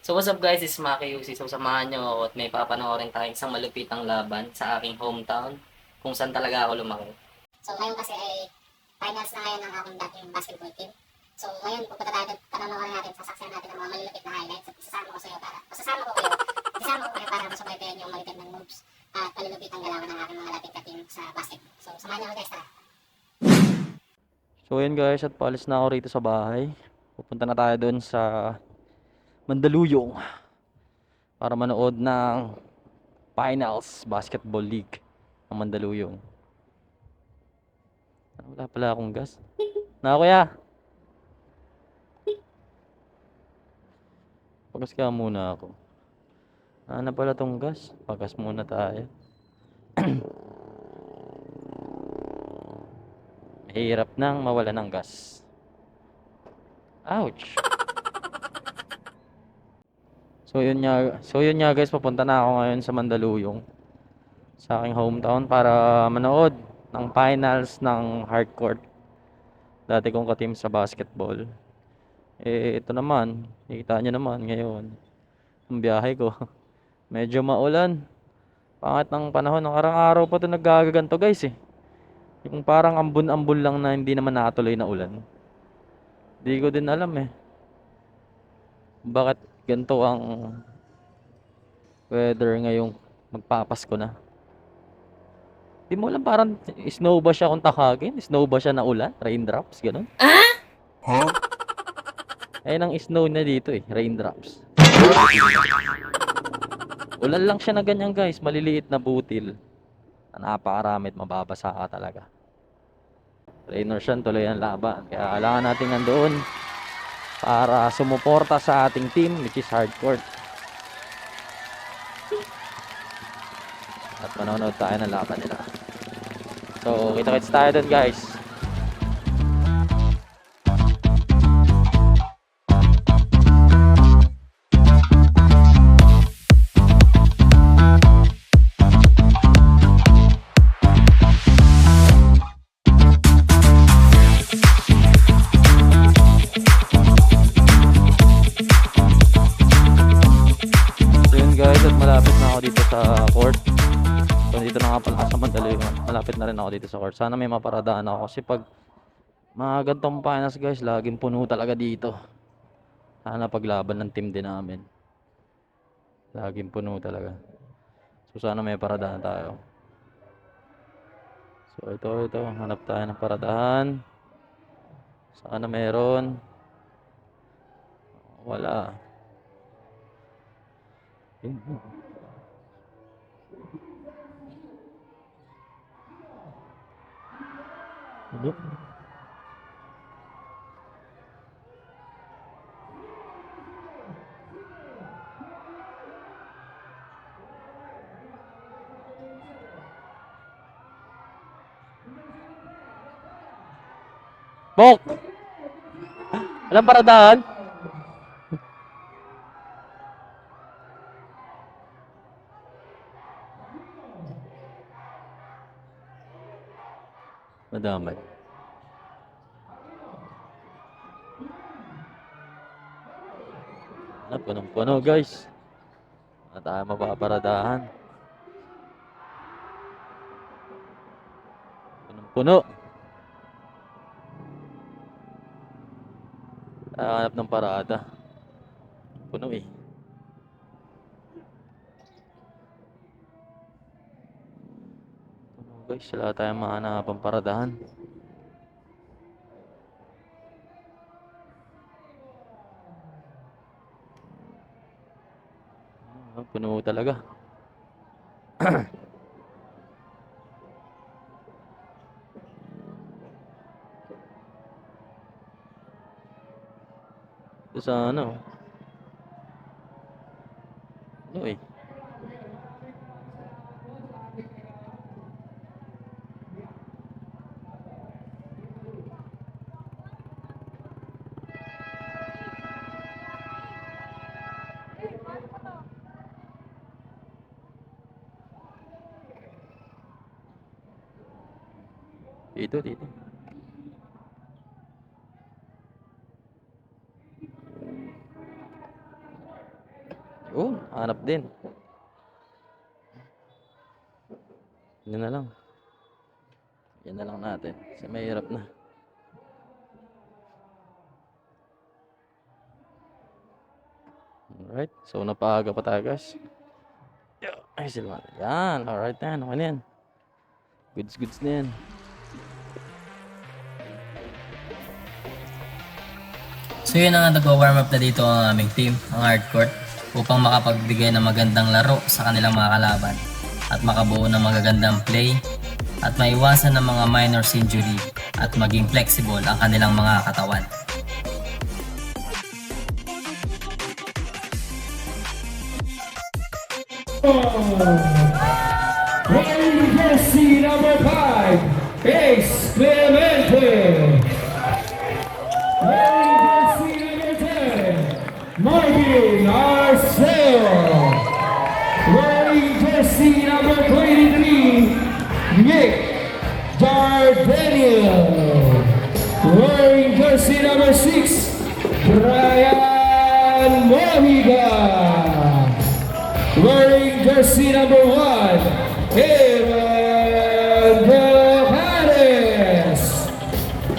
So what's up guys, it's Maki UC. So samahan nyo ako at may papanoorin tayong isang malupitang laban sa aking hometown kung saan talaga ako lumaki. So ngayon kasi ay finals na ngayon ng aking dating basketball team. So ngayon pupunta tayo doon, panonoorin natin, sasaksihan natin ang mga malulupit na highlights at isasama ko kayo para masubaybayan yung malulupit ng moves at malulupit ang galawan ng aking mga dating ka-team sa basketball. So samahan niyo ako guys, tara! So yun guys, at paalis na ako rito sa bahay. Pupunta na tayo doon sa Mandaluyong para manood ng Finals Basketball League ng Mandaluyong. Wala pala akong gas. Na kuya. Pagas ka muna ako. Na pala tong gas. Pagas muna tayo. Mahirap nang mawala ng gas. Ouch. So yun nga guys, papunta na ako ngayon sa Mandaluyong, sa aking hometown, para manood ng finals ng hardcourt. Dati kong ka-team sa basketball. Ito naman, nakita nyo naman ngayon, ang biyahe ko. Medyo maulan. Pangit ng panahon, ng araw-araw pa ito naggagaganto guys eh. Yung parang ambon-ambon lang na hindi naman natuloy na ulan. Hindi ko din alam eh, bakit ganito ang weather ngayong magpapasko na. Di mo alam, parang snow ba siya kung takagin? Snow ba siya na ulan? Raindrops, ganun? Huh? Ayun ang snow na dito eh, raindrops. Ulan lang siya na ganyan guys, maliliit na butil. Napakarami at mababasa ka talaga. Rainers yan, tuloy ang laban. Kaya kailangan natin nandoon para sumuporta sa ating team, which is hardcourt. At manonood tayo ng laban nila. So, kita-kits tayo dun guys. So yun guys, at malapit na ako dito sa court. So dito na nga pala sa Mandaluyong. Malapit na rin ako dito sa court. Sana may maparadaan ako kasi pag mga gantong finals guys, laging puno talaga dito. Sana paglaban ng team din namin, laging puno talaga. So sana may paradaan tayo. So ito, hanap tayo ng paradahan. Sana meron. Wala. Ano? Bok! Walang paradahan? Madamay. Punong-puno guys. Wala tayo mapaparadahan. Punong-puno. Hanap ng parada. Puno eh. Puno guys, wala tayong mahanapang paradahan. Puno talaga. Ito sa ano? Ano eh? Dito. Oh, hanap din. Yan na lang. Yan na lang natin. Kasi mahirap na. Alright. So, napaaga pa tayo, guys. Ay, sila. Yan. Alright na yan. Okay na yan. Goods na yan. So yun na nga, nag-warm up na dito ang aming team, ang hardcourt, upang makapagbigay ng magandang laro sa kanilang mga kalaban at makabuo ng magagandang play at maiwasan ng mga minor injury at maging flexible ang kanilang mga katawan. Wearing jersey number 5, Ace Clemente. Wearing jersey number 10, Marvin Arceo. Wearing jersey number 23, Nick Jardaniel. Wearing jersey number 6, Brian Mohiga. Wearing jersey number 1, Evan Johannes.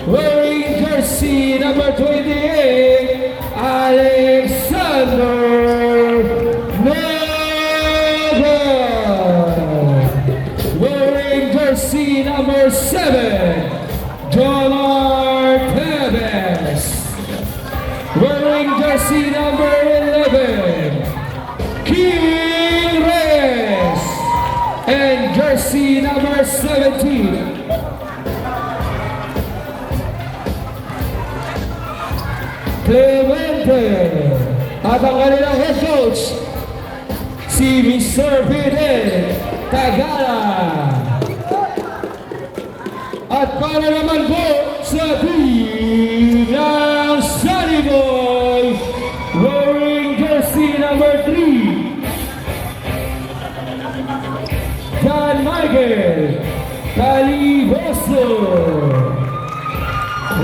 Wearing jersey number 28, Alexander Nova. Wearing jersey number 7, John Arteves. Wearing jersey number 11, King Reyes. And jersey number 17, Clemente. At ang kanilang head coach, si Mr. Fidel Tagala. At para naman po sa team ng Sunny Boy, wearing jersey number 3, John Michael Caliboso.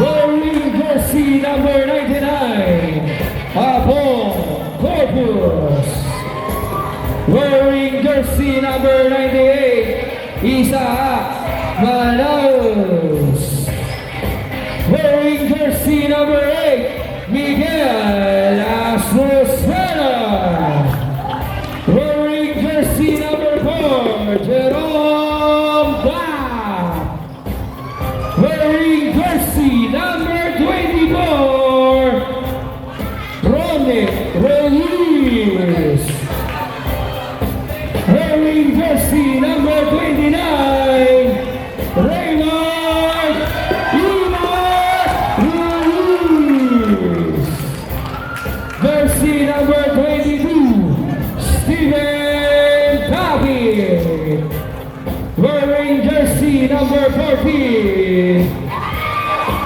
Wearing jersey number 99, Apong Corpus. Wearing jersey number 98, Isaac Manaus. Wearing jersey number 8, Miguel Azucena. Wearing jersey number 4, Jerome Bach. Wearing jersey number 24, Ronick Ruiz. Wearing jersey number 29, Raymond Imas Ruiz. Jersey number 22, Steven Tapie. Wearing jersey number 14,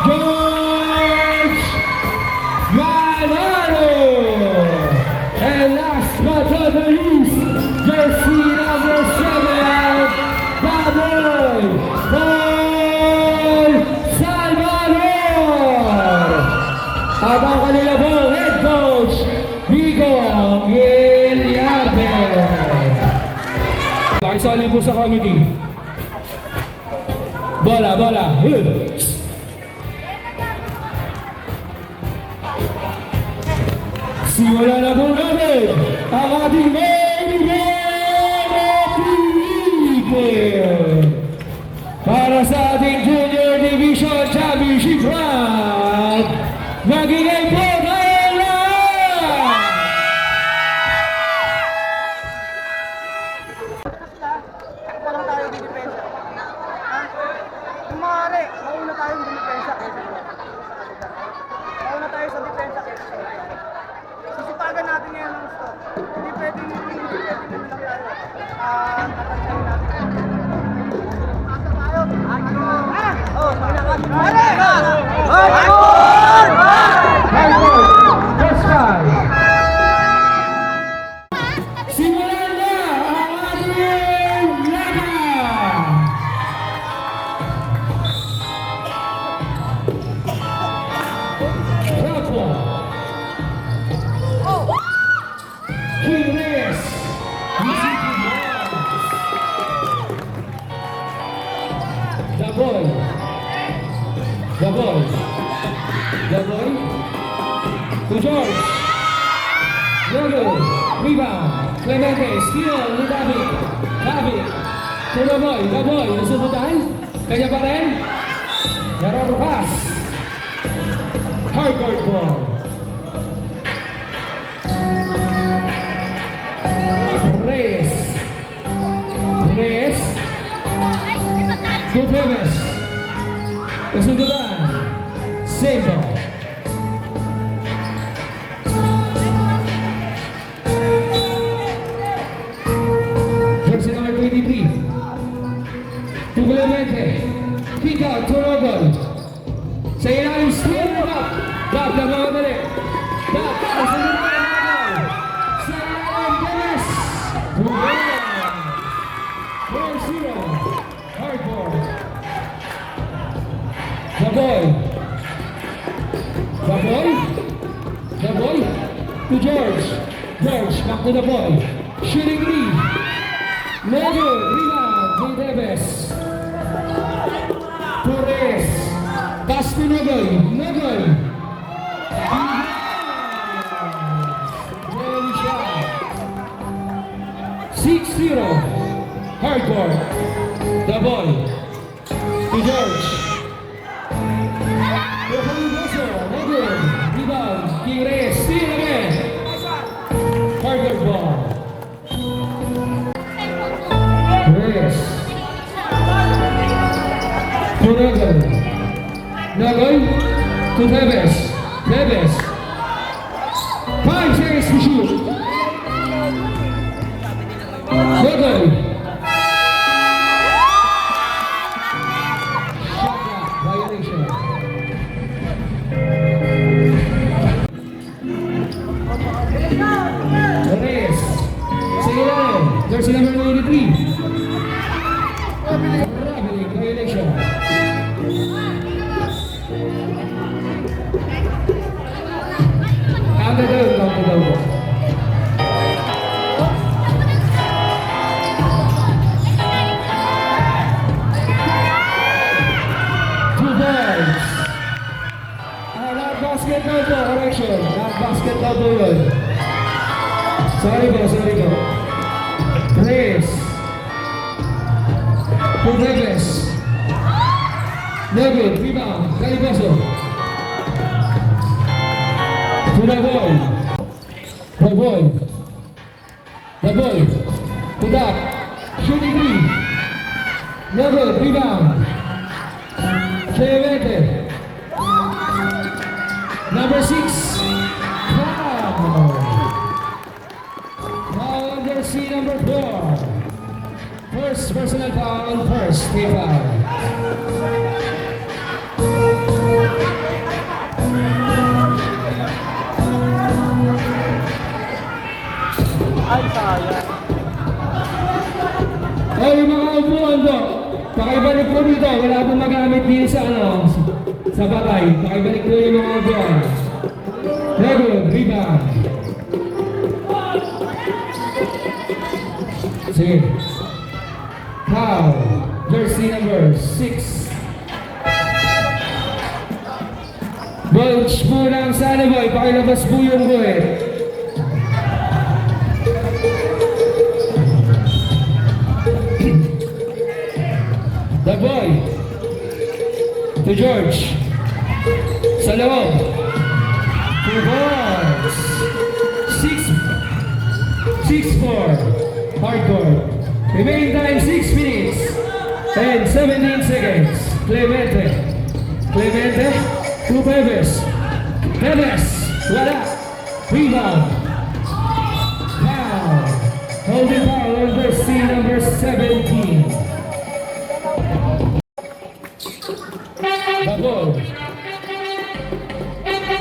George Manalo. And last but not the least, jersey number 7, Baboy Paul Salvador. At ang kanila pong head coach, Vico Guilliarte. Pakisali po sa committee. Bola. Simulan na po natin ang ating main event para sa ating Junior Division Championship round. Magiging po tayo na! to George. Luego, rebound. Clemente, steal ni David. David, to the boy, nasubutan. Kanya pa rin. Yaror pass. Hardcourt ball. Reyes. Gutierrez. Kesundulan. Save ball. Jersey number 23. To Clemente. Kick out, turnover. Sa ilalim, steal it up. Dap na mga mali. Dap, kesundulan. Sa ilalim, Dennis. To goal. 4-0. Hardcore. The boy. To George. George, back to the boy. Shooting three. No good. Rebound. Jay Davis. Torres. Pass to Nogoy. Nogoy. Well shot. 6-0. Hardcore. The boy. To George. No good. Rebound. King Reyes. Steal again. Hardcore ball. Reyes. To Nogoy. Nogoy. To Davis. Davis. 5 seconds to shoot. Nogoy. Shot clock violation. Reyes. Sa ilalim. Jersey number 93. Traveling violation. Counter down. Two balls. Not basketball po, correction. Not basketball po yun. Sorry po. Reyes. To Davis. No good. Rebound. Caliboso. To the boy. To that. Shooting three. No good. Rebound. Clemente. Number 6. Foul. Now under C number 4. First personal foul. First team foul. Ay, mga upuan po. Pakibalik po dito. Wala pong magamit dito sa sa batay. Pakibalik po yung mga upuan. Good, rebound. Sige. Foul. Jersey number 6. Bulge po ng Sunny Boy. Pakilabas po yung buhay. The boy. To George. Sa loob. 2 balls. 6-4. Hardcore. Remaining time 6 minutes and 17 seconds. Clemente. To Davis. Wala. Rebound. Foul. Holding foul on jersey number 17.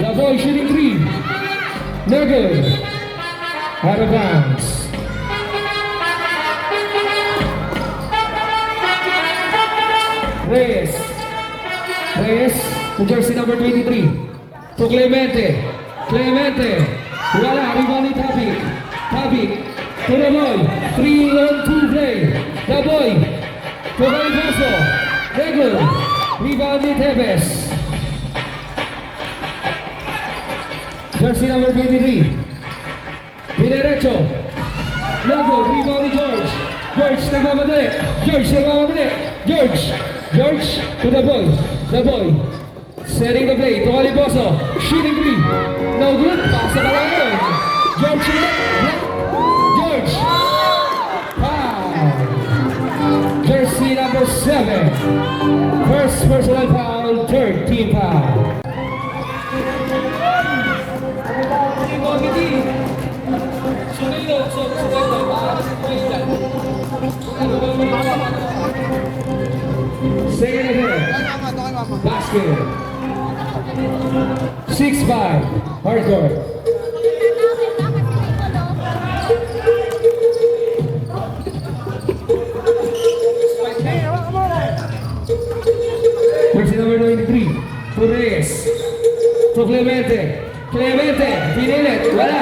The boy shooting three. No good. Out of bounds. Reyes. To jersey number 23. To Clemente. Wala. Rebound ni Tabik. To the boy. 3-on-2 play. The boy. To Caliboso. Good. Rebound ni Tevez. Jersey number 23. Dinerecho. Lago, rebound ni George. George nagmamadali. George nagmamadali. George. George to the boy. The boy. Setting the play. To Aliboso. Shooting three. No good. Pasa ka lang yun. George ulit. George. Foul. Jersey number 7. First personal foul. Third team foul. Second ahead. Basket. 6-5. Hardcore. Jersey number 93. Torres. To Clemente. Clemente. Pinilit. Wala.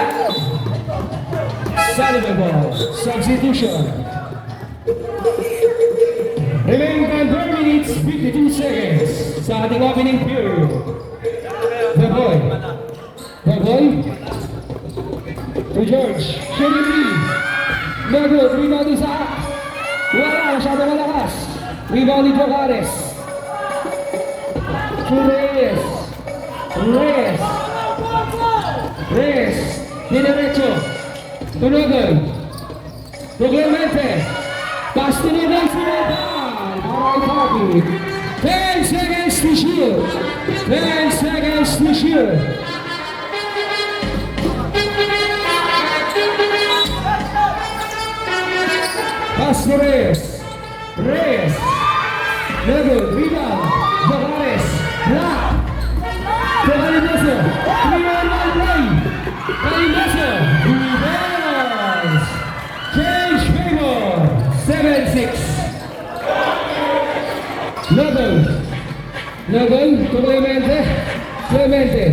Sullivan ball. Substitution. Remaining time 4 minutes, 52 seconds sa ating opening period. The boy. The boy. To George. Shooting three. No good. Rebound isa. Wala. Masyado malakas. Rebound ni Jogares. To Reyes. Reyes. Reyes. Dinerecho. To Nogal. To Clemente. Pass to Nogal. Alright, Harvey. 10 seconds to shoot. 10 seconds to shoot. Pass to Reyes. Reyes. Lego. Rebound. Jogares. Block. To Caliboso. 3-on-1 play. Caliboso. Reverse. Change favor. 7-6. Nogal. Nogal. To Clemente. Clemente.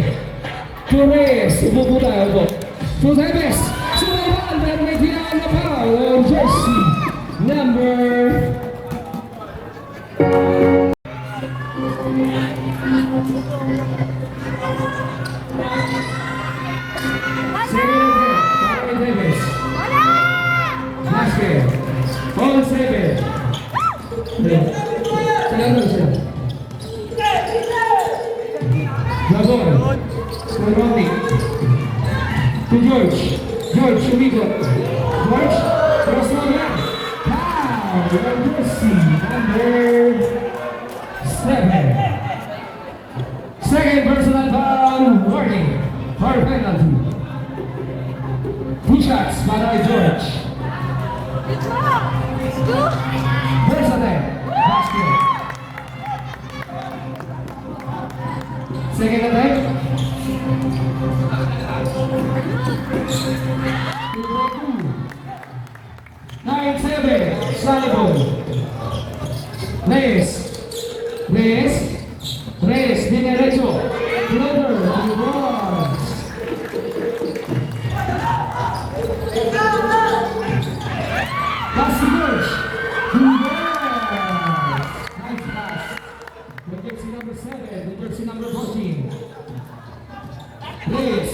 To Reyes. Upo po tayo po. To Tevez. Sumaybal. Meron may tinawag na foul. Ang jersey. Number... Tevez. Basket. All 7. Salamat siya. Gabon. Skolrotic. To George. George, umikot. George, cross mo na. Foul. Jersey number 7. Second personal foul. Warning. For penalty. 2 shots para kay George. First attack. Basket. Second attack. 9-7. Sullivan. Reyes. Reyes. Reyes. Dinerecho. Floater. Reverse. Pass to George. Nice pass. The jersey number 7, the jersey number 14. Reyes.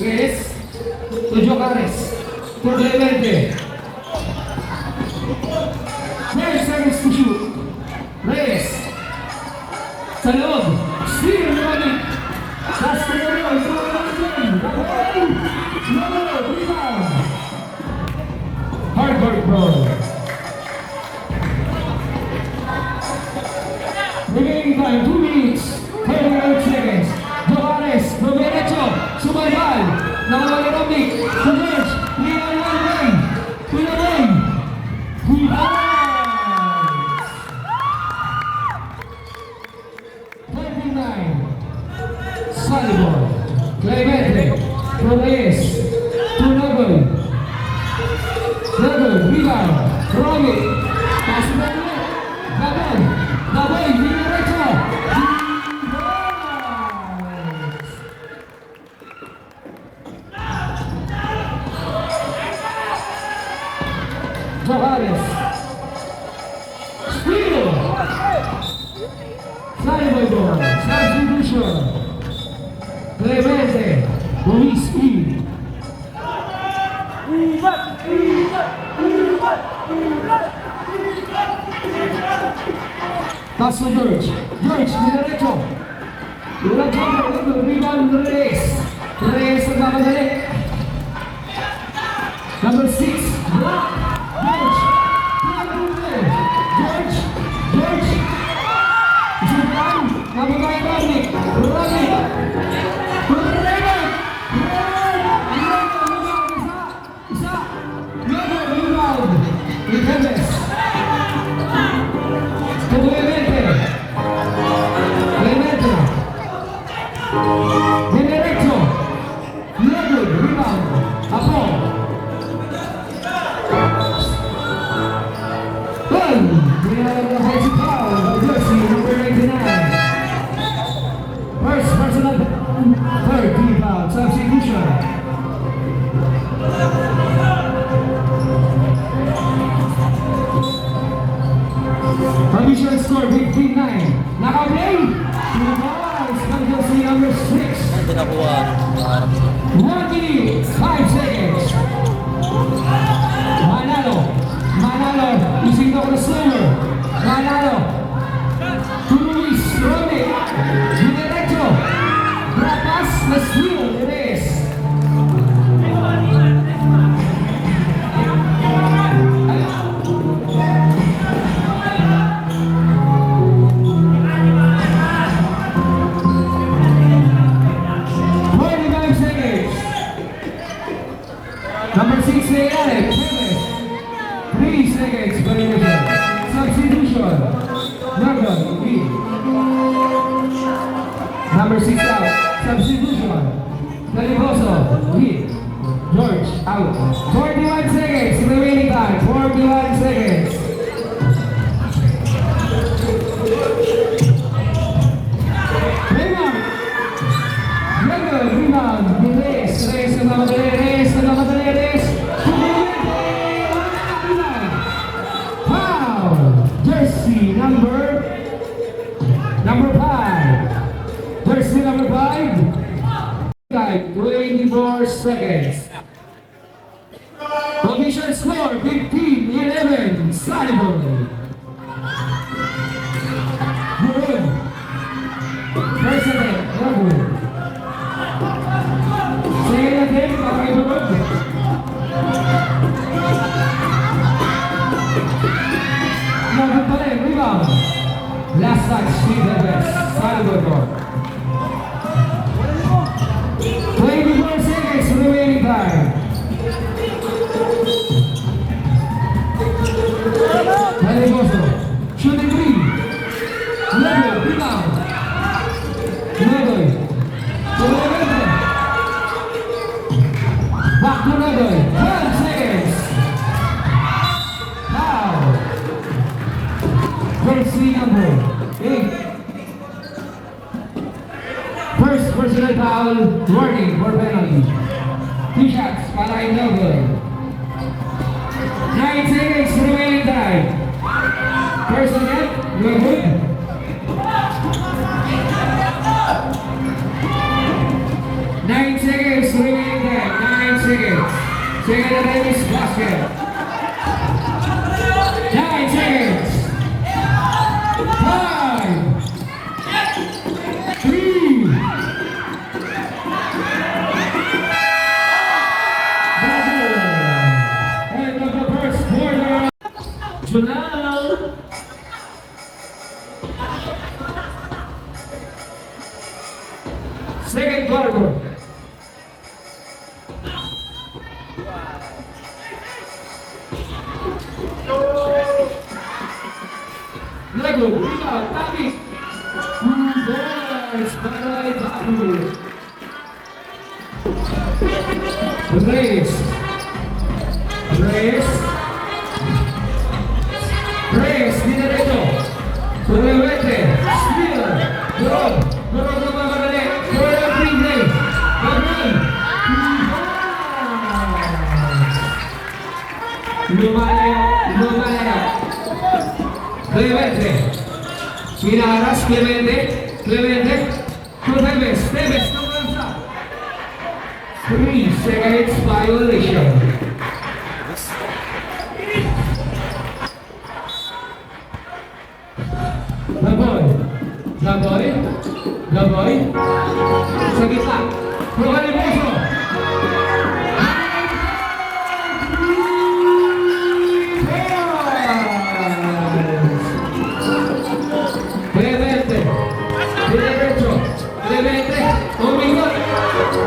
Reyes. To Jogares. To Clemente. 10 seconds to shoot. Reyes. Sa loob. Steal running. Pass to the ball. No, rebound. Hard work, bro. Remaining time, 2 minutes, 38 seconds. Jogares, Roberecho, Sumaybal, nakawali Robic, to George, 3-on-1 play, to the lane, rebounds. 29, Sullivan, Clemente, Reyes, to Nogal. Nogal, rebound, Robic, pass to the left, Gabon, Gabon, Dinerecho, Jogares. Steal. Sullivan ball. Substitution. Clemente, Luis E. Paso George, de derecho. Rebound Reyes. Reyes nagmamadali. Number 6, George. George. Isupan. Nabagay Rodney. Isa. Rebound. Rebound. Clemente. De derecho. Luego, rebound. Apo. We have the head foul. Jersey number 99. First personal third team foul. Substitution. Provision score 15-9. Nakaplay. Two balls. From Jersey number 6. Ito nakuha. Pangarap ko. 1 minute, 5 seconds. Manalo, using the receiver. Manalo, to Luis, Rode, de derecho. Rapas, the steal, Reyes. Number 6, Leale, 3 seconds, variation. Substitution. Number 6 out. Substitution. Daliboso, lead. George, out. 41 seconds, remaining time. 41 seconds. Rebound. Rebound. Reyes nagmamadali. Jersey number 5. Jersey number 5. 24 seconds. Provision score 15-11. Sullivan. Good. President Rabu. Say it again, Kakaiburod. Number 5, rebound. Last touch, Steve Herbes, Salvador. 24 seconds remaining time. Daliboso, shooting 3. Level, rebound. Nodoy. To Clemente. Back to Nodoy. 12 seconds. Foul. Jersey number 8. First personal foul, warning for penalty. 2 shots, Palay Noble. 9 seconds remaining time. First again, you're good. 9 seconds remaining time. 9 seconds. Second attempt is basket. 9 seconds. 5, 3. End of the first quarter. Junal. Second quarter. Lego, rebound, Tapi. Boys, Palay Babu. Reyes. Di derecho. Clemente. Steal. Durog nagmamadali. Durog Greenley. Gabriel. Lumalayo. Clemente. Pinaras Clemente. To Tevez. No lanza. 3 seconds violation. Laboy. Sa gitna. Rohan Emoso. Clemente. Derecho. Clemente. Domingo.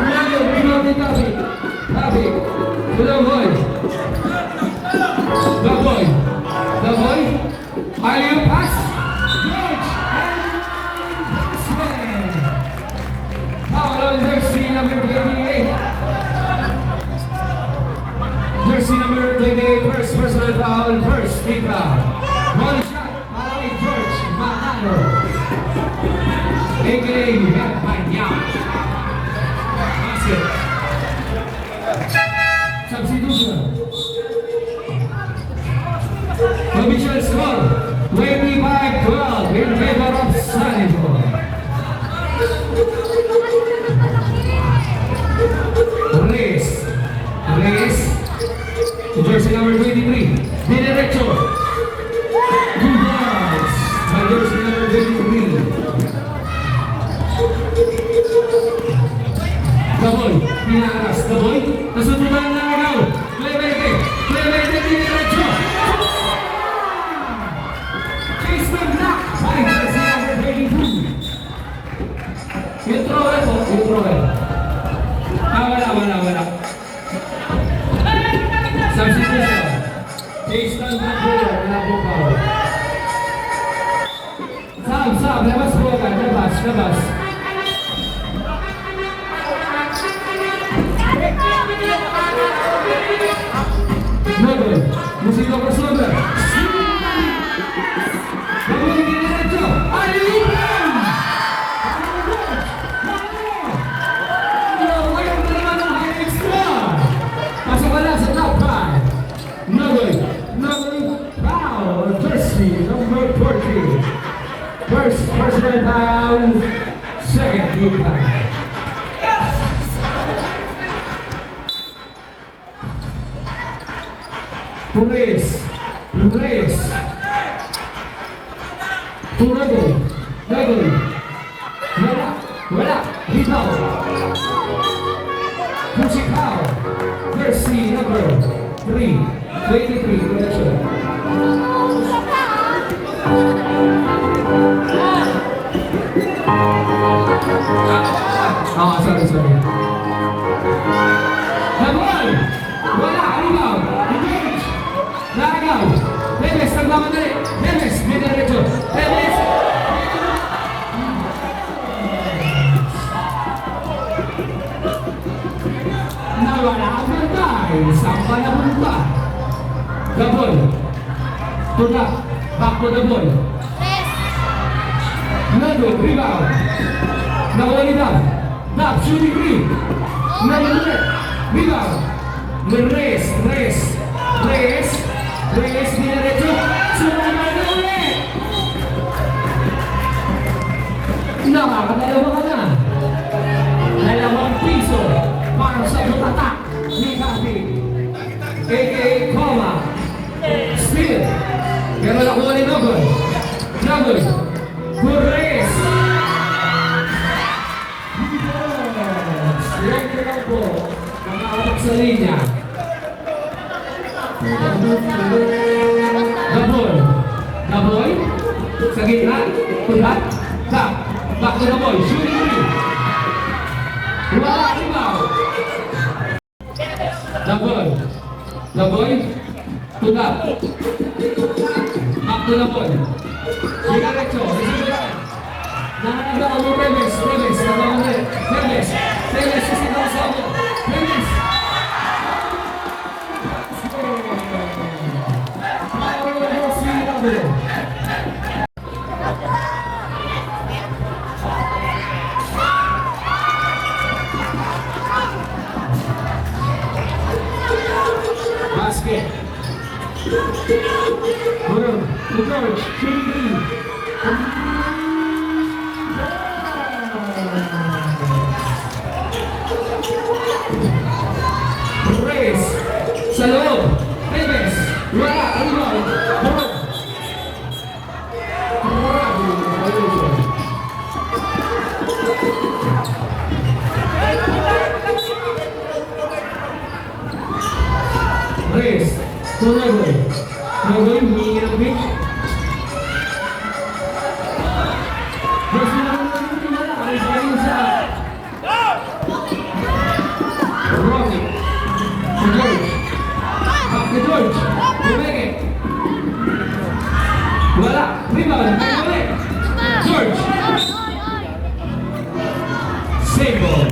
Mario. Rebound ni Tabi. Tabi. Laboy. Alley-oop pass. Foul on jersey number 28. Jersey number 28, first personal foul, first team foul. One shot, para kay George Mahalo. A.K.A. Headband Basket. Substitution. Official score, 25-12 in favor of Sanibor. Reyes, jersey number 23, Dinerecho. Good balls by jersey number 23. Daboy, pinakas, Daboy, nasutunan na agaw. Clemente, Dinerecho. Chase the block by jersey number 22. Yung thrower po, wala. Substitution. Jason Ventura, wala po power. Sab, labas po ka, labas. Noble, Musino crossover. Daboy diretso. Alley-oop! Walang naman ang high extra. Pasok ka na sa top 5. Noble, foul, jersey number 40. First personal foul, second team foul. Reyes. Noble. Wala. Rebound. Pushing foul. Jersey number 3, 23, correction. Sorry. Daboy! Wala, rebound. Engage. Lagaw. Neves, nagmamadali. Neves, dinerecho. Neves. Nawala ang bantay. Samba na punta. Daboy. Tuga. Back to Daboy. Nado, rebound. Nawalida. Dap, shooting three. Nado, rebound. Reyes, dinerecho. Sumama na ulit. Nakakadalawa ka na. 2 piso para sa tatak ni Happy. A.K.A. Coma. Steal. Pero nakuha ni Nogoy. Reyes. Yan ko lang po. Nakakatak sa linya. Daboy. Sa gitna. Tulat. Back to Daboy. Shooting three. Wala rebound. Daboy. Tulat. Back to Daboy. Diretso. Nakakagawa mo Remes. Remes. Sisigaw sa mo. Remes. Basket. To George, shooting three. Sa loob. Reyes. Wala. Rebound. Burog. Reyes. Tuloy. Tuloy. Humingi ng pick. Gusto na naman natin wala. Ay, galing sa Rocky. Si George. Back to George. Bumeke. Wala. Rebound. Ay, balik. George. Save ball.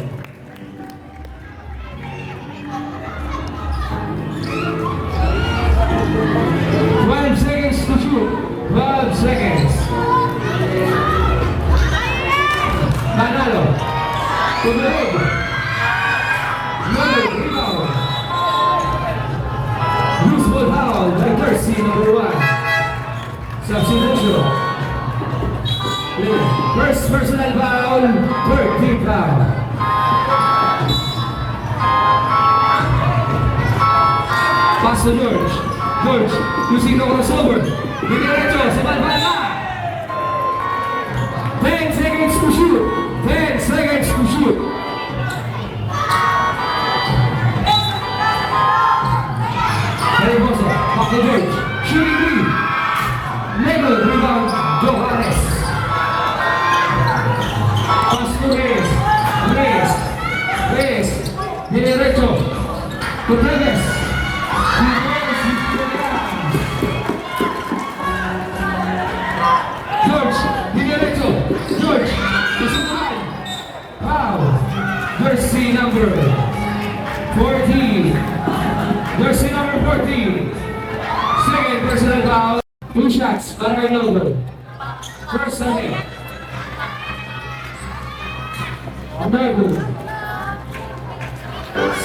Seconds to shoot. 12 seconds. Manalo. Tumalig. Another rebound. Loose ball foul by Jersey number 1. Substitution. First personal foul. Third team foul. Pass to George. George, using the crossover. Diretso, si Balbala. 10 seconds to shoot. 10 seconds to shoot. Hermoso, back to George. Shooting three. Level, rebound, Johannes. Pass to Reyes. Reyes. Reyes. Diretso. To Reyes. George, diretso. George, isunan. Wow. Jersey number 14. Jersey number 14. Second personal foul. 2 shots para kay Noble. First on it. Noble.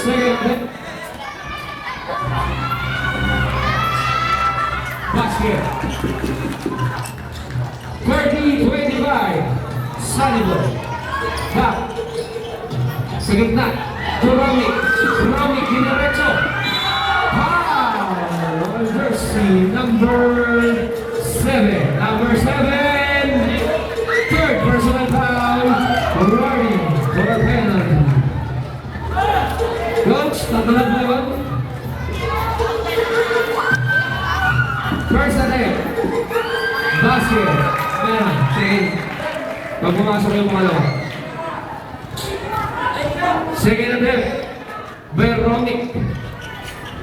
Second. Basket. 30-25. Sanibel. Back. Sa gitna. Duramic. Duramic diretso. Foul. Jersey number 7. Number 7. Third personal foul. Running for a penalty. Coach, tatulad mo yun? First attempt. Basket. Ayan, sige. Pag pumasok yung mga lawa. Second attempt. Veronic.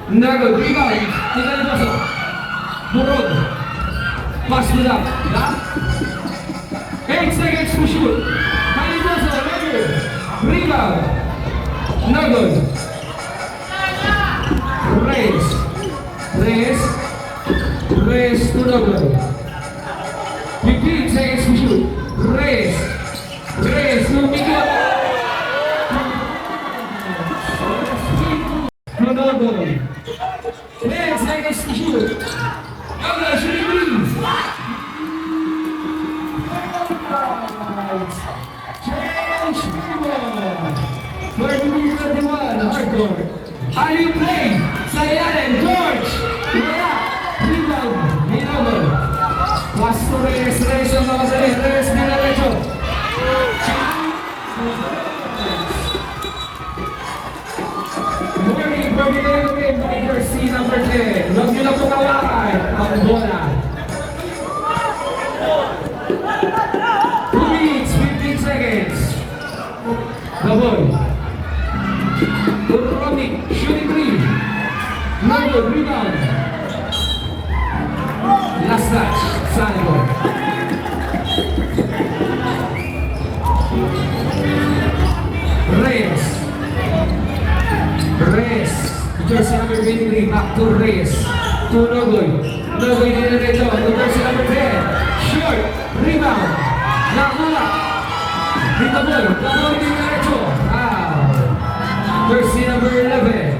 Nagod. Rebound. Tinaliboso. Burod. Pass to that. 8 seconds to shoot. Tinaliboso. Nagod. Rebound. Nagod. Reyes. Reyes. Reyes to Nagod. 15 seconds to shoot. Reyes. Reyes to Miguel. Nagod. 10 seconds to shoot. Nagod shooting three. Change. 30-31. Hardcore. Alley play. Sa ilalim. George. Wala. Rebound. Nagod. Pass to Reyes. Reyes ang makasali. Reyes na derecho. Morning, pagkakaroon game by Jersey number 10. Huwag nyo na po kawakan ang bola. 2 minutes, 15 seconds. Double. Romic, shooting three. Nagod, rebound. Last touch, Sanibel. Reyes. Reyes. Jersey number 23, back to Reyes. To Nogoy. Nogoy din na rito. To jersey number 10. Short. Rebound. Nakula. Dito boy. Nogoy din na rito. Jersey number 11.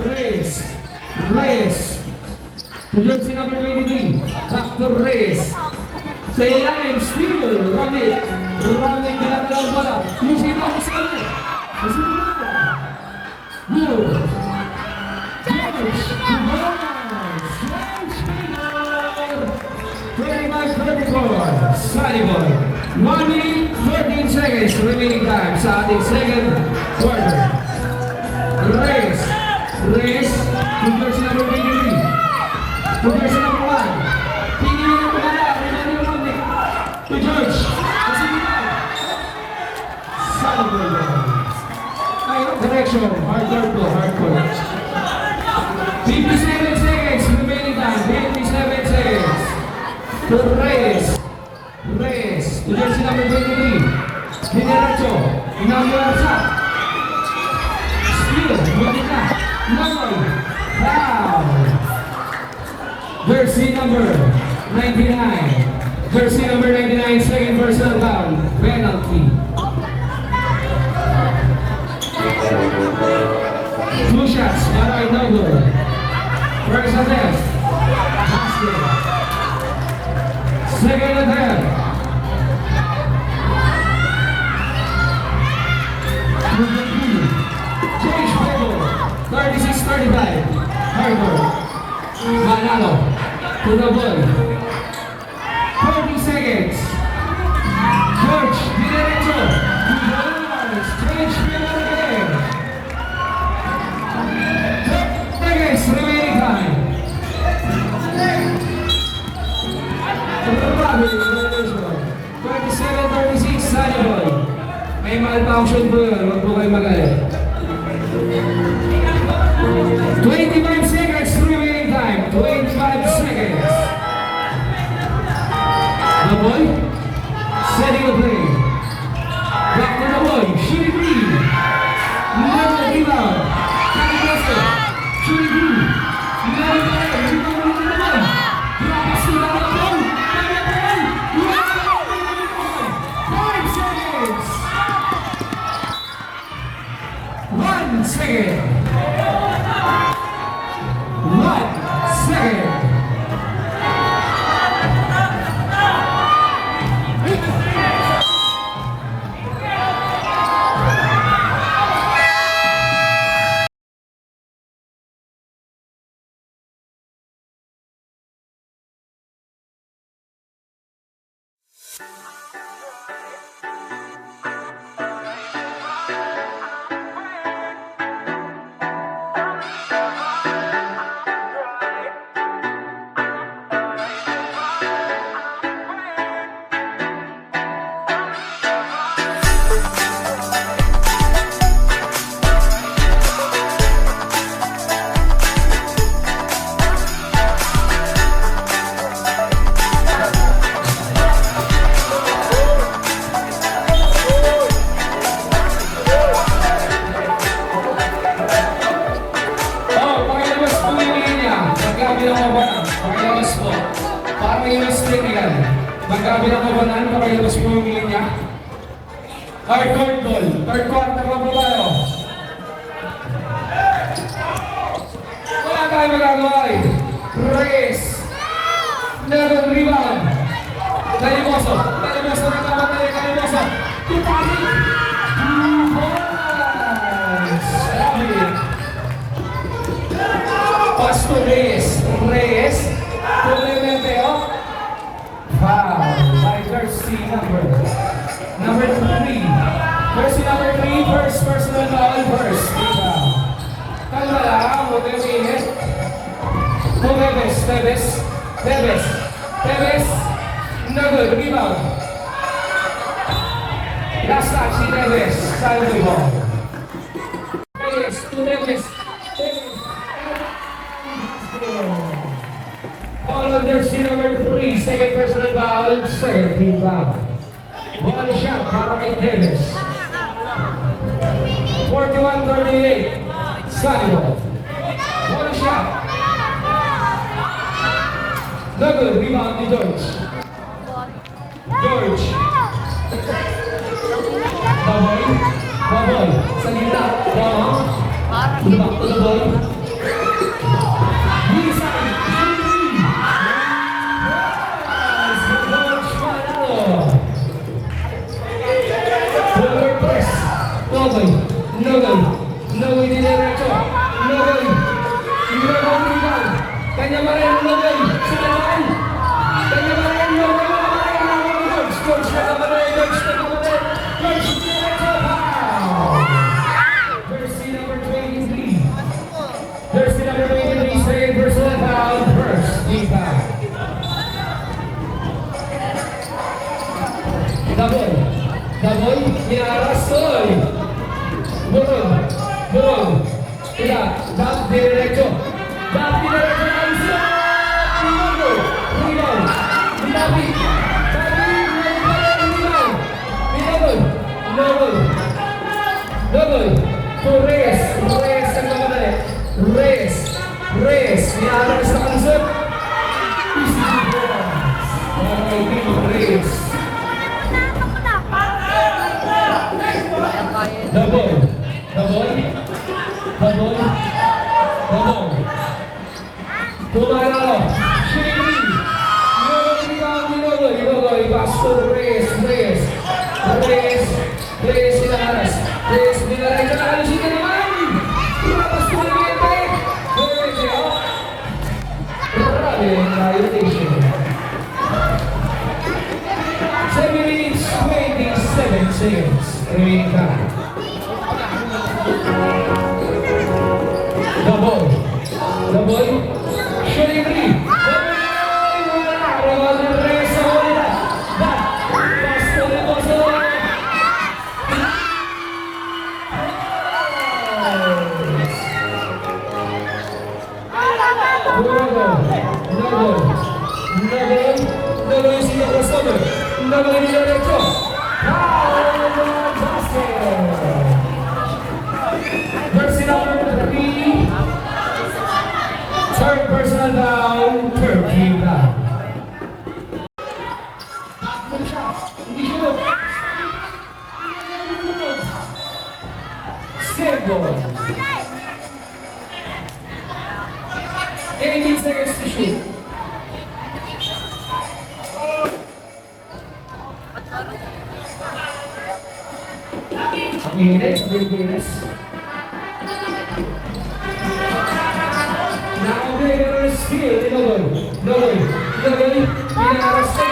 Reyes. Reyes. To jersey number 23. Back to Reyes. Sa ilalim, steal. Ramit. Ramit na lang bola. Yung sino ako sa kanya. Good. Sunny Boy. 1 minute 14 seconds remaining time sa ating second quarter. Reyes. Reyes. To jersey number 23. To jersey number 1. Tingin na kumala. Remaining rounding. To George. Sunny Boy. Correction. Hardcore po. Hardcore. 57 seconds remaining time. 57 seconds. To Reyes. Reyes. To jersey number 23. Generacho. Inaugural shot. Steal. Bulit na. Noy. Foul. Jersey number 99. Jersey number 99. Second personal foul. Penalty. Two shots. Para Inaugural. First attempt. Basket. Second attempt. Change table. 36-35. Harbor. Manalo. To the ball. 40 seconds. George. Diretso. Change table again. 10 seconds remaining time. 27-36, Sunny Boy. May malfunction po yun, huwag po kayo magalit. 25 seconds remaining time. 25 seconds. The boy. Setting the play. Back to the boy. Shooting three. Another rebound. Calicosta. Shooting three. Another rebound. Drop to the ball. 5 seconds. 1 second. 1 second. Magkabilang kabanan, pakilabas po yung linya. Hardcore ball. Third quarter pa po tayo. Wala tayo magagawa eh. Reyes. Never rebound. Kalimoso. Kalimoso na kabatay. Kalimoso. Tutali. 2 points. Pass to Reyes. Reyes. Complemente, oh. Foul by jersey number 3. Jersey number 3, first personal foul, first. Kalma lang, huwag kayo mainit. To Tevez, Tevez, Tevez, Tevez. No good, rebound. Last touch si Tevez, side of the ball. Tevez, to Tevez, Tevez. All of jersey number 3, second personal foul, second team foul. One shot para kay Tevez. 41-38, Sunny Boy. One shot. No good, rebound ni George. George. Baboy. Baboy. Sa gitna. Baboy. Tulubak, tulubak. Nissan. Nogoy, Nogoy, Nogoy di derecho, Nogoy, Nogoy rebound, kanya pa rin Nogoy, sa Nogoy, kanya pa rin Nogoy, Double. To Reyes. Reyes ang nagmadali. Reyes. Reyes. Niyaras na kalusot. Okay, Team Reyes. Double. Double. Double. Double. Tumaralo. Shady. Inogoy. Pasto. Reyes. Reyes. Reyes. Reyes Niyaras. Reyes Niyaras. Nakalusot na naman. Pasto na naman. Reyes. Grabe. Violation. 7 minutes, 27 seconds. Remaining time. Double. Double. Shooting three. Third personal down, third team down. Single. 18 seconds to shoot. Minutes, minutes. Now there is skill. Inogoy. Niyaras na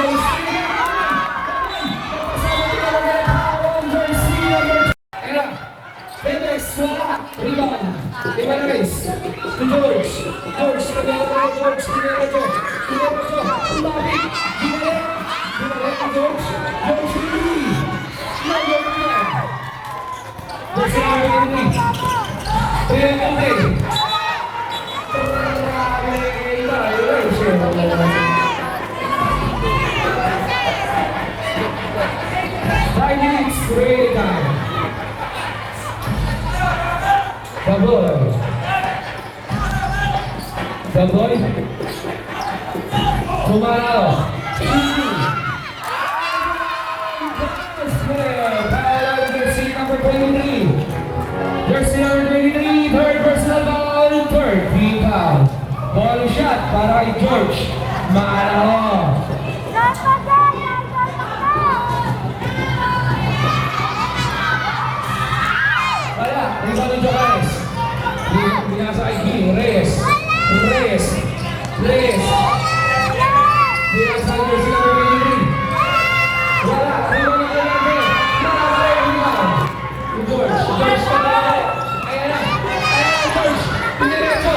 Rebound. Ibanez. To George. George. The boy. Tumaralo. Jersey number 23. Jersey number 23. Third personal foul. Third free foul. Ball shot para kay George. Maano. Wala. Rebound ni Johannes. Binasa kay Gil. Reyes. Reyes. Binasa kay Jersey number 23. Wala. Rebound ni Johannes. Nakakaya rebound. George. George pa na. Ayan na. George. Piniretso.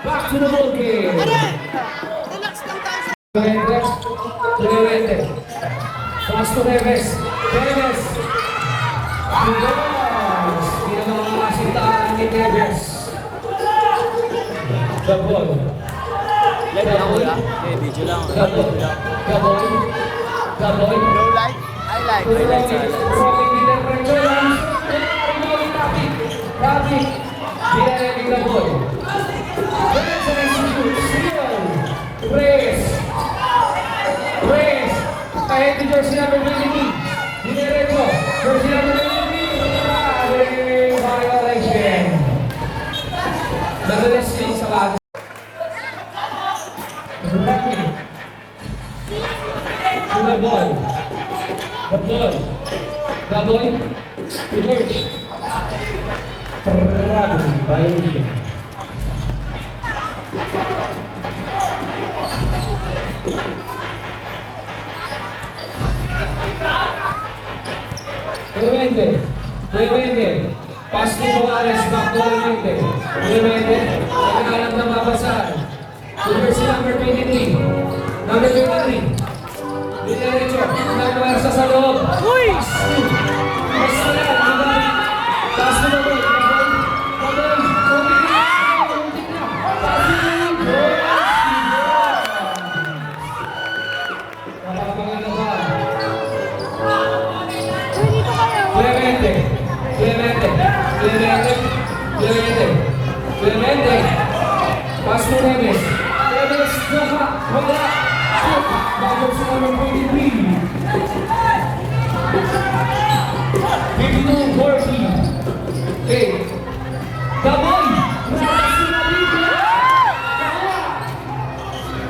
Back to the ball game. Pass to Neves. Neves. Pinamamasintaan ni Neves. The ball. Live lang wala. Video lang. The ball. Low light? Highlight. Highlight sa Ahead to Jersey number 23. Dinerecho. Jersey number 23. Violation. Nadalas yung sa lahat. To the ball. The ball. The ball. To George. Violation. Clemente. Pass to Juarez. Back to Clemente. Clemente. Nagkakalap ng mabasahan. Jersey number 23. Number 23. Diretso. Nagwarsa sa loob. Uy! Basta yan. Taas mo na ba? Pagod. Kunti na. Taas mo na. Nakapangala ba? Clemente. Clemente. Clemente. Clemente. Clemente. Pass mo Neves. Neves. Naka. Wala. Bagay sa number 23. 52, 40. Okay. Dabon!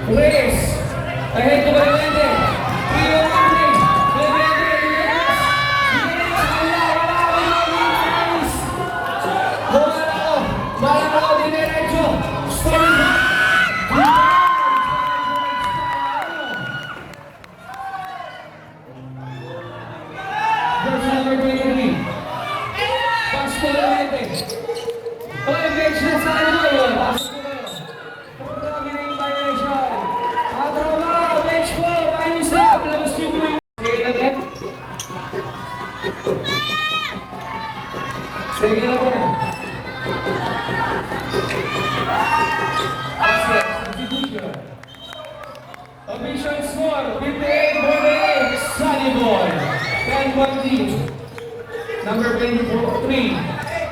Reyes. Ahead to Clemente. Clemente. Clemente. Wala ako. Diretso. Story. Jersey number 23. Pass to Clemente. Oy, bench na sa ano yun? Pass to kayo. Programming violation. Atrawa, bench po. Minus up. Labas yung blue. Sige na net. Sige na po na. Substitution. Omission score. 58-48. Sunny Boy. 10-1 lead. Number 23.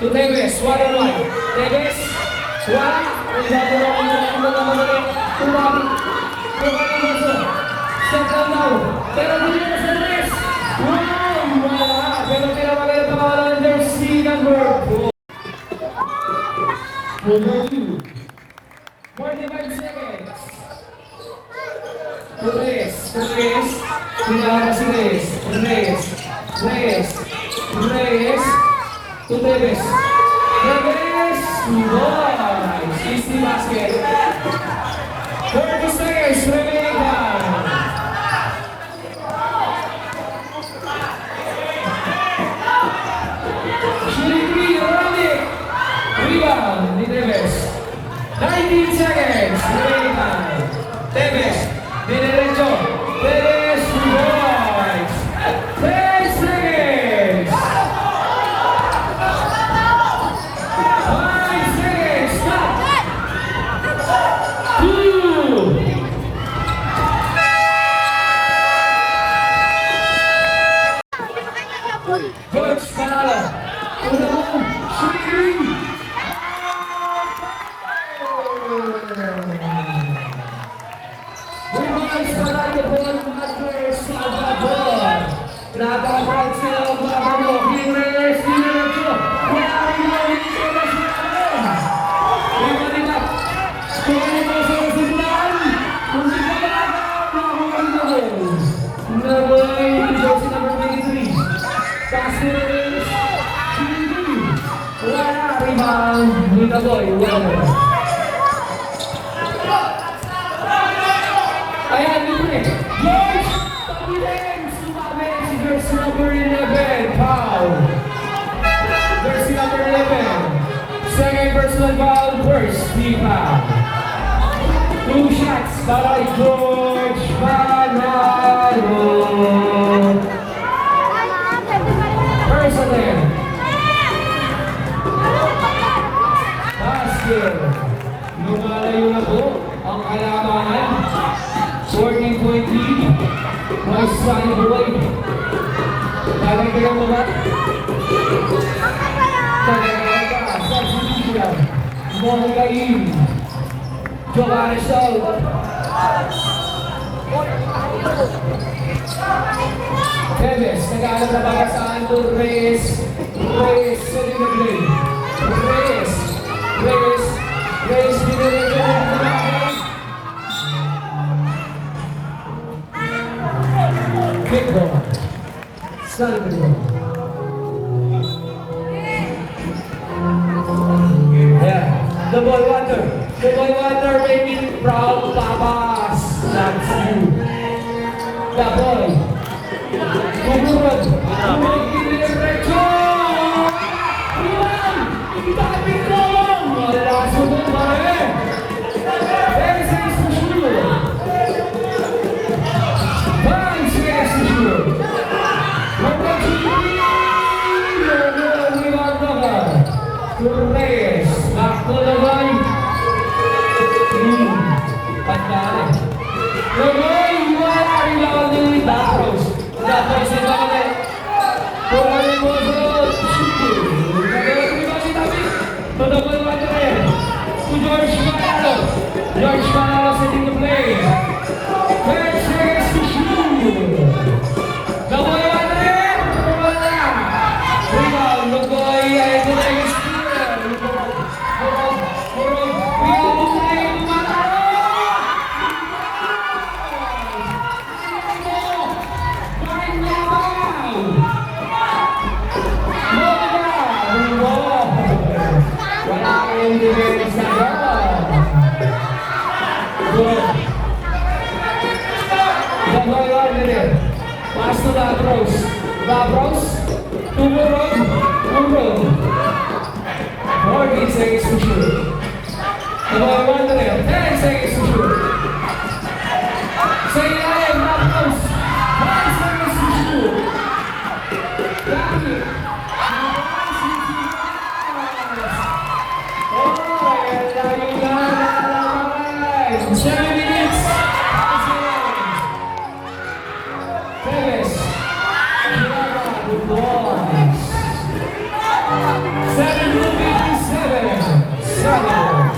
To Teves. 1-1. Teves. 1. Step down now. Pero hindi na sa Teves. Wala. Pero pinamagay ang pangalan ng jersey number 4. Number 2. 45 seconds. Reyes. Reyes. Pinaka si Reyes. Reyes. Reyes. Reyes. To Teves. Teves. Nice. Easy basket. 30 seconds remaining time. Shooting three, running. Rebound ni Teves. 19 seconds remaining time. Teves. Diretso. Teves. Boys. 10 seconds. 5 seconds. Stop. 2. George Panalo. Una mo. Shooting. Reminds Panalo po ang mga players sa Salvador. Napakapag sila ang mga mo. Pires. Diretso. Wala rin mo. Hindi na sila. Remanita. Kung mo sa kasimlan. Kung di ka makakawin mo. Naboy. Jersey number 23. Castles. Wala. Rebound. Nita Boy. Wala. Ayan, libre. George! Pag-iling! Sumabi si jersey number 11. Foul. Jersey number 11. Second personal foul. First, foul. 2 shots by George Panalo. First attempt. Basket. Lumalayo na po ang kalamangan. 14-point lead. Nice Sunny Boy. Tagay-tagay mo ba? Tagay-tagay ka. Substitution. Mongain. Jogares out. Teves. Nag-aalam na ba sa Andor Reyes? Reyes. Sali na play. Reyes. Reyes. Reyes. Big ball. Sunny ball. Yeah. The boy wonder. The boy wonder making proud papas. That's you. The boy. Kumurot. Kumurot. Diretso. Iwan. Itapit ko. Wala sunod pa rin. 36 Logoy, wala rin ako ni Dapros. Dapros ito ulit. Kumain mo sa nagawin mo si Tabi. Totoo ba ito rin? To George Manalo. George Manalo setting the play. 10 seconds to shoot. Double one rin. Wala. Rebound, Logoy, ay ito na yung steal. Pass to Labros. Labros. Tumurog. Tumurog. 14 seconds to shoot. Double one there. 10 seconds to shoot. Sa ilalim, Labros. 5 seconds to shoot. Lucky. Oh, layo na. 7 minutes. Perez. Good boys. 7-57. 7.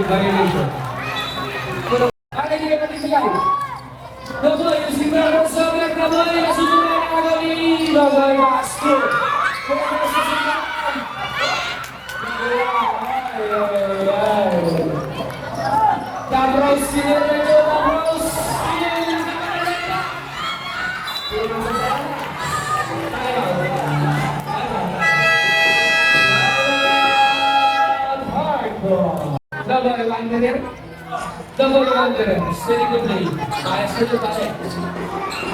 Violation. Ano yung nagbibigay? Dobo, yung si Meron sa Mercaboy, nasusunod na kagabi. Dobo, yung Astro. Kung ano sa sigahan. Dabros, sinirrego, Dabros. Double wanderer. Double wanderer. Steady good play. Ayos na ito tayo.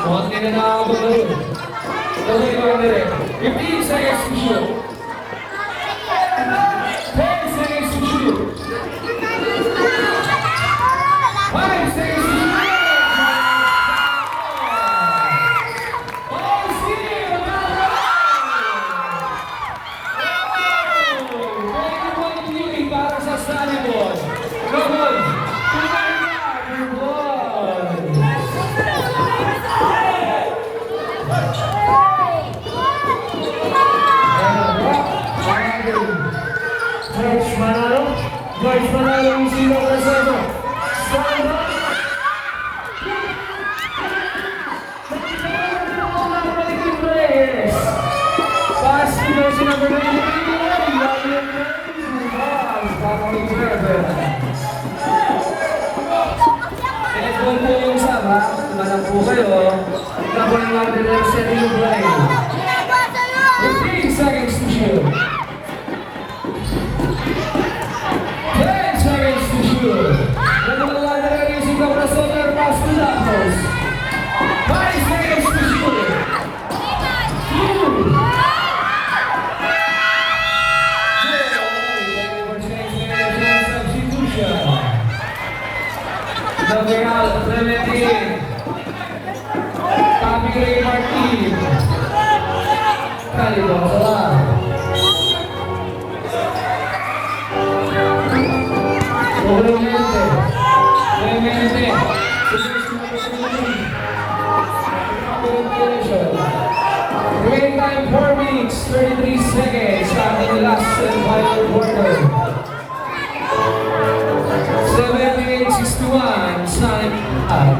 Konti na nakakabang na rin. Double wanderer. 15 seconds to shoot. 10 seconds to shoot. 5 seconds to shoot. Oh, steal! Very good point viewing para sa Sunny Boy. Double. Good boy. George Manalo. George Manalo yung sino ka sa ito. Stand up. Pass to jersey number 9. Netball po yung sama. Tumanap po kayo. Double wanderer setting yung play. 15 seconds to shoot. 10 seconds to shoot. Double wanderer using the crossover pass to Labros. 5 seconds to shoot. 2. Substitution. Double out, Clementine. Papi Ray Martin. Calido, salah. Clemente. Clemente. Playing time 4 minutes, 33 seconds. Starting the last and final quarter. 7-8-61, sign out.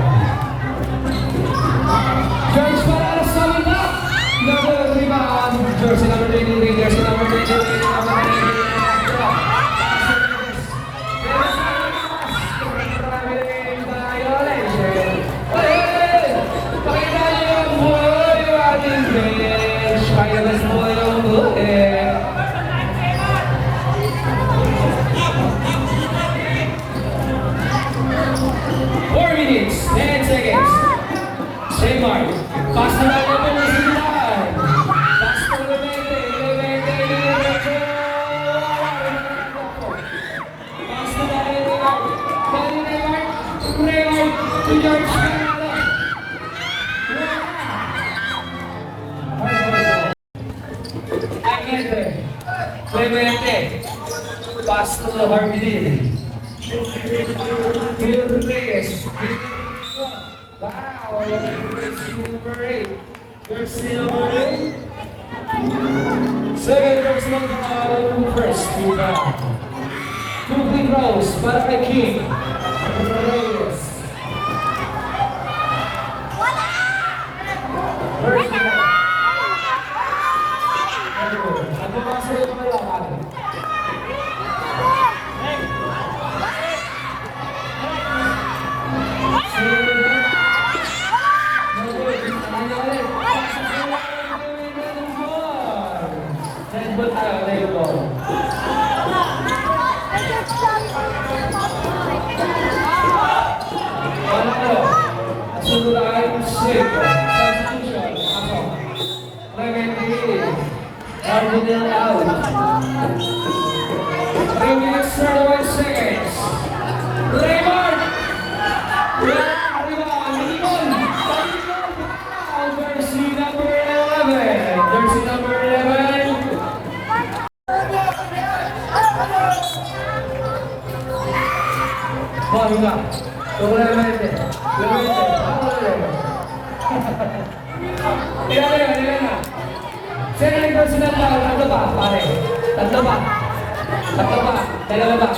George Manalo summing up. Double rebound. Jersey number 23, jersey number 23, number 23. Pakita niyo yung buhay yung ating bench. Kaya mas buhay yung buhay. 2 yards Manalo. Clemente. Pass to Harvey Lee. Gil Reyes. Wow, jersey number 8. Jersey number 8. Second jersey number first. Two free throws para kay King. Reyes. First one. Ano ba sa'yo mga lakad? Raymond! Jersey number 11. Jersey number 11. Baliga. Clemente. Ilan na. Second personal foul. Tatlo ba, pare? Tatlo ba? Dalawa ba?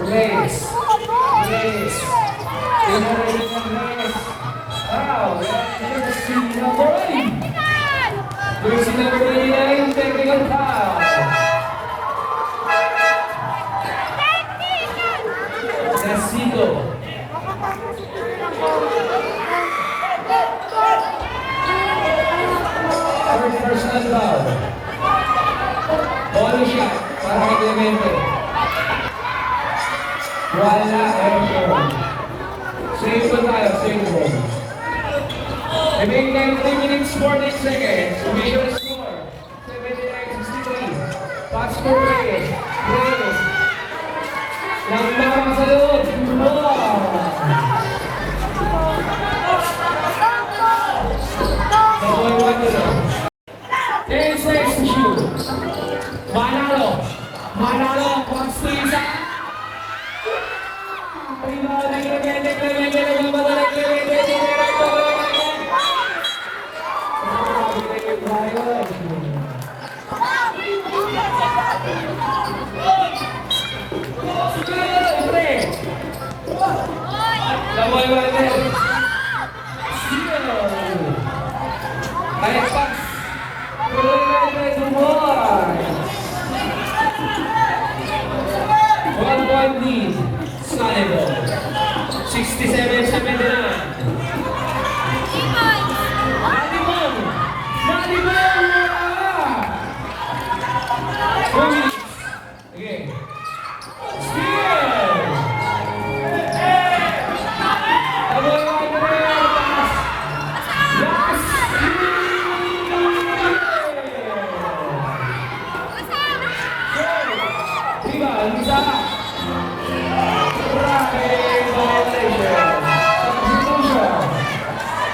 Reyes. Wow, jersey number 8. Jersey number 29, technical foul. Nascido. Third personal foul. Ball shot para kay Clemente. Wala, error. Save po tayo, save po. Remaining 3 minutes, 14 seconds. Official score, 79-63. Pass for Reyes. Lamang sa loob. Double one to them. 10 seconds to shoot. Manalo, pass to isa. One point lead. Sanibel. 67-79. Again. Steal!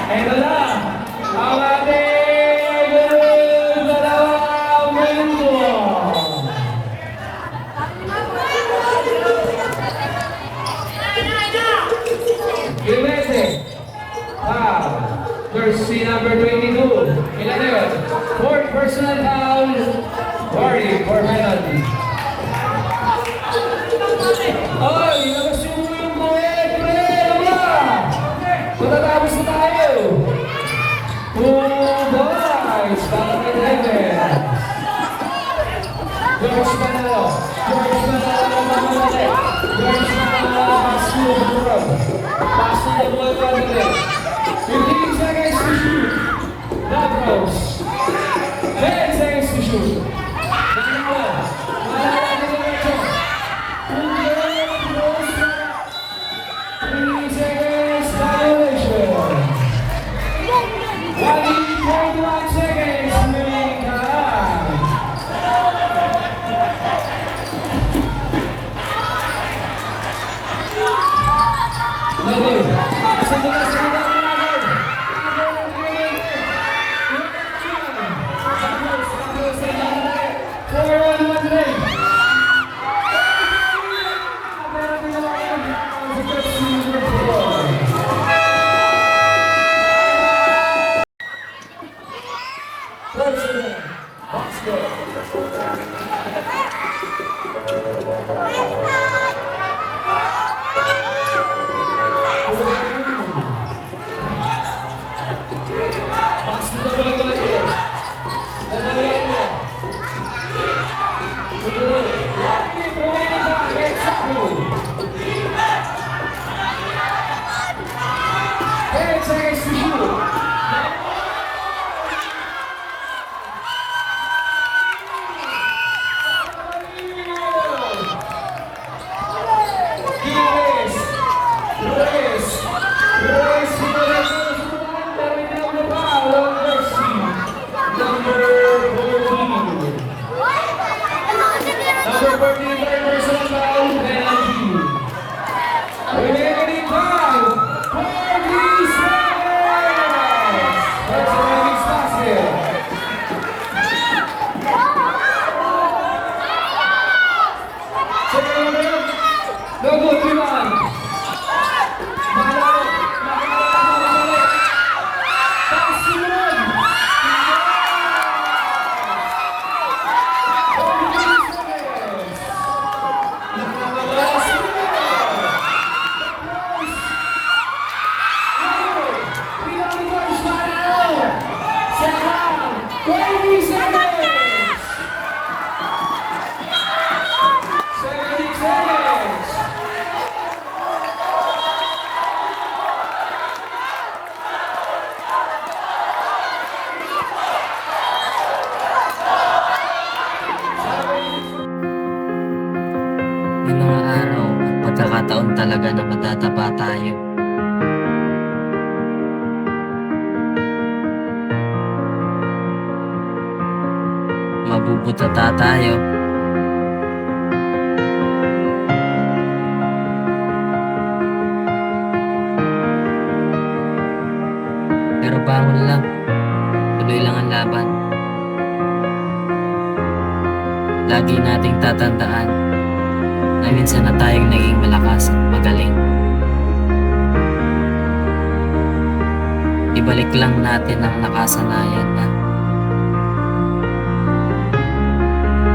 Ito na, ang ating dalawang minuto. Clemente. Foul. Jersey number 22. Ilan na yun? Fourth personal foul. Warning for penalty. Ay, nagasumo yung buhay. Matatapos na tayo. 2 boys. Para kay Driver. George Manalo. Pass to the ball. Pass to the ball. 15 seconds to shoot. That goes. 10 seconds to shoot. May mga araw at pagkakataon talaga na matatapa tayo. Mabubutata tayo. Pero bangon lang. Tuloy lang ang laban. Lagi nating tatandaan na minsan na tayong naging malakas at magaling. Ibalik lang natin ang nakasanayan na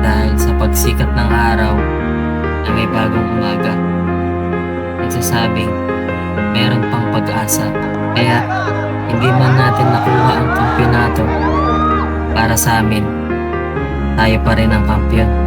dahil sa pagsikat ng araw na may bagong umaga, nagsasabing meron pang pag-asa. Kaya hindi man natin nakuha ang kampiyonato, para sa amin tayo pa rin ang kampiyon.